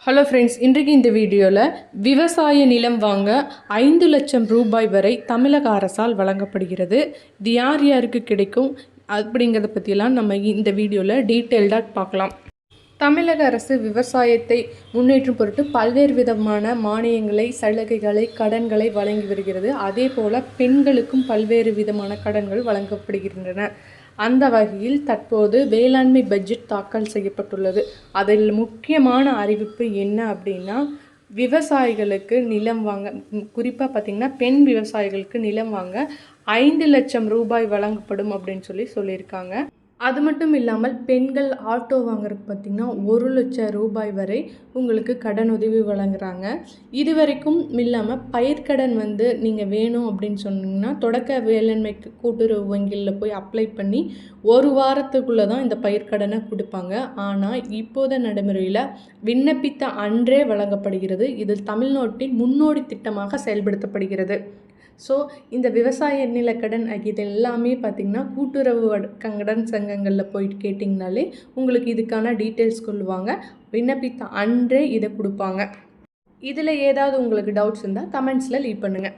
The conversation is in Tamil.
ஹலோ ஃப்ரெண்ட்ஸ், இன்றைக்கு இந்த வீடியோவில் விவசாய நிலம் வாங்க 5 லட்சம் ரூபாய் வரை தமிழக அரசால் வழங்கப்படுகிறது. இது யார் யாருக்கு கிடைக்கும் அப்படிங்கிறத பற்றியெல்லாம் நம்ம இந்த வீடியோவில் டீட்டெயில்டாக பார்க்கலாம். தமிழக அரசு விவசாயத்தை முன்னேற்றும் பொருட்டு பல்வேறு விதமான மானியங்களை, சலுகைகளை, கடன்களை வழங்கி வருகிறது. அதே போல் பெண்களுக்கும் பல்வேறு விதமான கடன்கள் வழங்கப்படுகின்றன. அந்த வகையில் தற்போது வேளாண்மை பட்ஜெட் தாக்கல் செய்யப்பட்டுள்ளது. அதில் முக்கியமான அறிவிப்பு என்ன அப்படின்னா, விவசாயிகளுக்கு நிலம் வாங்க, குறிப்பாக பார்த்திங்கன்னா பெண் விவசாயிகளுக்கு நிலம் வாங்க 5 லட்சம் ரூபாய் வழங்கப்படும் அப்படின்னு சொல்லியிருக்காங்க. அது மட்டும் இல்லாமல் பெண்கள் ஆட்டோ வாங்குறதுக்கு பார்த்திங்கன்னா 1 லட்சம் ரூபாய் வரை உங்களுக்கு கடன் உதவி வழங்குறாங்க. இது வரைக்கும் இல்லாமல் பயிர்க்கடன் நீங்கள் வேணும் அப்படின்னு சொன்னீங்கன்னா தொடக்க வேளாண்மை கூட்டுறவு வங்கியில் போய் அப்ளை பண்ணி 1 வாரத்துக்குள்ளே தான் இந்த பயிர்க்கடனை கொடுப்பாங்க. ஆனால் இப்போத நடைமுறையில் விண்ணப்பித்த அன்றே வழங்கப்படுகிறது. இது தமிழ்நாட்டின் முன்னோடி திட்டமாக செயல்படுத்தப்படுகிறது. ஸோ இந்த விவசாய நிலக்கடன் இது எல்லாமே பார்த்திங்கன்னா கூட்டுறவு கடன் சங்கங்களில் போயிட்டு கேட்டிங்கனாலே உங்களுக்கு இதுக்கான டீட்டெயில்ஸ் சொல்லுவாங்க. விண்ணப்பித்த அன்றே இதை கொடுப்பாங்க. இதில் ஏதாவது உங்களுக்கு டவுட்ஸ் இருந்தால் கமெண்ட்ஸில் லீவ் பண்ணுங்கள்.